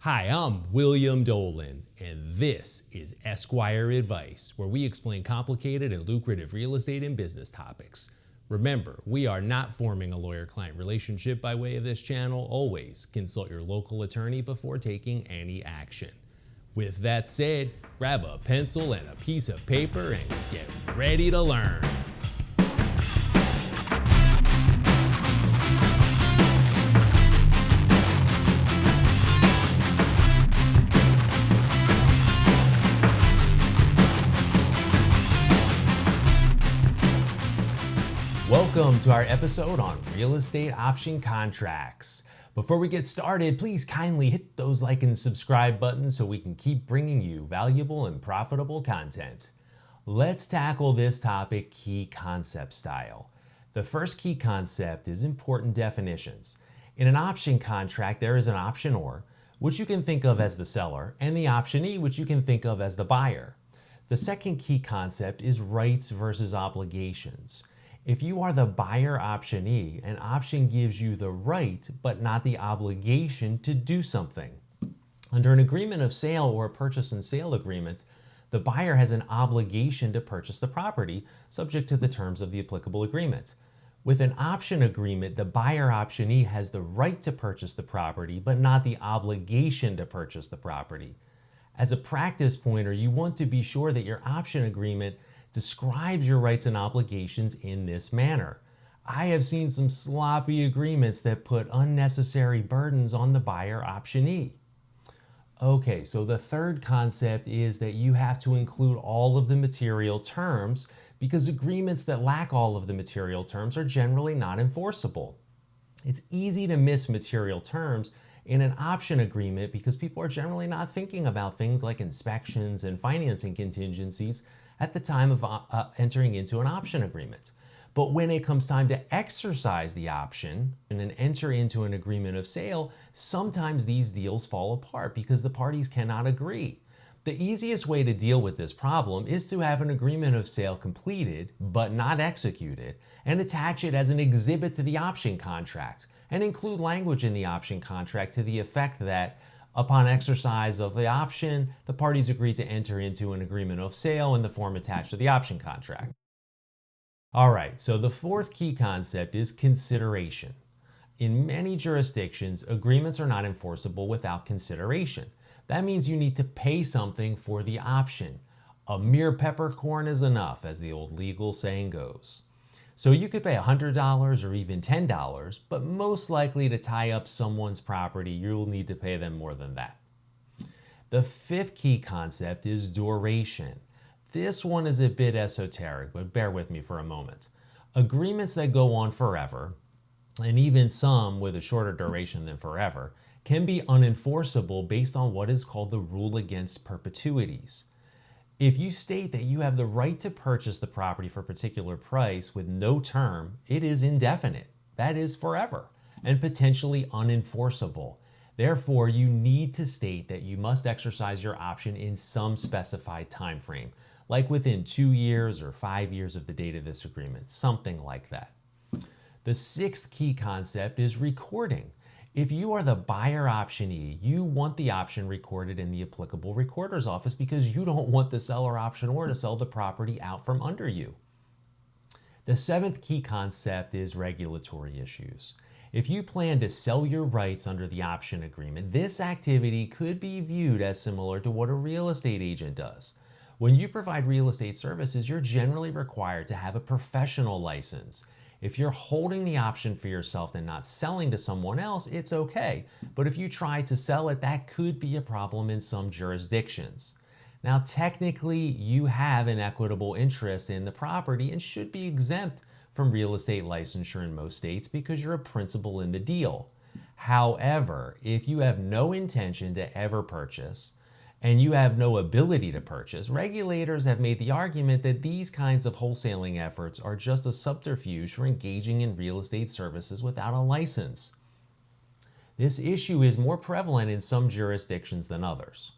Hi, I'm William Dolan, and this is Esquire Advice, where we explain complicated and lucrative real estate and business topics. Remember, we are not forming a lawyer-client relationship by way of this channel. Always consult your local attorney before taking any action. With that said, grab a pencil and a piece of paper and get ready to learn. Welcome to our episode on real estate option contracts. Before we get started, please kindly hit those like and subscribe buttons so we can keep bringing you valuable and profitable content. Let's tackle this topic key concept style. The first key concept is important definitions. In an option contract, there is an optionor, which you can think of as the seller, and the optionee, which you can think of as the buyer. The second key concept is rights versus obligations. If you are the buyer optionee, an option gives you the right but not the obligation to do something. Under an agreement of sale or a purchase and sale agreement, the buyer has an obligation to purchase the property subject to the terms of the applicable agreement. With an option agreement, the buyer optionee has the right to purchase the property but not the obligation to purchase the property. As a practice pointer, you want to be sure that your option agreement describes your rights and obligations in this manner. I have seen some sloppy agreements that put unnecessary burdens on the buyer optionee. Okay, so the third concept is that you have to include all of the material terms because agreements that lack all of the material terms are generally not enforceable. It's easy to miss material terms in an option agreement because people are generally not thinking about things like inspections and financing contingencies at the time of entering into an option agreement. But when it comes time to exercise the option and enter into an agreement of sale, sometimes these deals fall apart because the parties cannot agree. The easiest way to deal with this problem is to have an agreement of sale completed but not executed and attach it as an exhibit to the option contract and include language in the option contract to the effect that upon exercise of the option, the parties agreed to enter into an agreement of sale in the form attached to the option contract. All right, so the fourth key concept is consideration. In many jurisdictions, agreements are not enforceable without consideration. That means you need to pay something for the option. A mere peppercorn is enough, as the old legal saying goes. So you could pay $100 or even $10, but most likely to tie up someone's property, you'll need to pay them more than that. The fifth key concept is duration. This one is a bit esoteric, but bear with me for a moment. Agreements that go on forever, and even some with a shorter duration than forever, can be unenforceable based on what is called the rule against perpetuities. If you state that you have the right to purchase the property for a particular price with no term, it is indefinite. That is forever and potentially unenforceable. Therefore, you need to state that you must exercise your option in some specified time frame, like within 2 years or 5 years of the date of this agreement, something like that. The sixth key concept is recording. If you are the buyer optionee, you want the option recorded in the applicable recorder's office because you don't want the seller optionor to sell the property out from under you. The seventh key concept is regulatory issues. If you plan to sell your rights under the option agreement, this activity could be viewed as similar to what a real estate agent does. When you provide real estate services, you're generally required to have a professional license. If you're holding the option for yourself and not selling to someone else, it's okay. But if you try to sell it, that could be a problem in some jurisdictions. Now, technically, you have an equitable interest in the property and should be exempt from real estate licensure in most states because you're a principal in the deal. However, if you have no intention to ever purchase, and you have no ability to purchase, regulators have made the argument that these kinds of wholesaling efforts are just a subterfuge for engaging in real estate services without a license. This issue is more prevalent in some jurisdictions than others.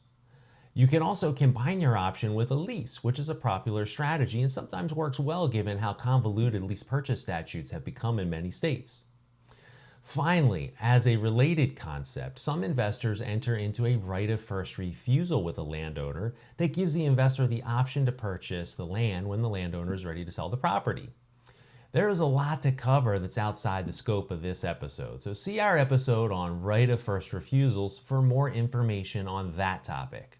You can also combine your option with a lease, which is a popular strategy and sometimes works well given how convoluted lease purchase statutes have become in many states. Finally, as a related concept, some investors enter into a right of first refusal with a landowner that gives the investor the option to purchase the land when the landowner is ready to sell the property. There is a lot to cover that's outside the scope of this episode, so see our episode on right of first refusals for more information on that topic.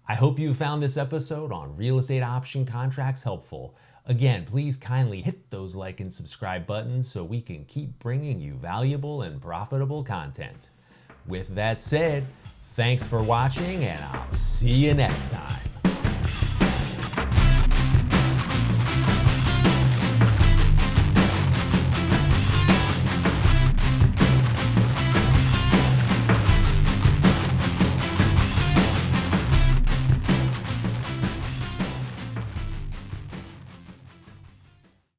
I hope you found this episode on real estate option contracts helpful. Again, please kindly hit those like and subscribe buttons so we can keep bringing you valuable and profitable content. With that said, thanks for watching and I'll see you next time.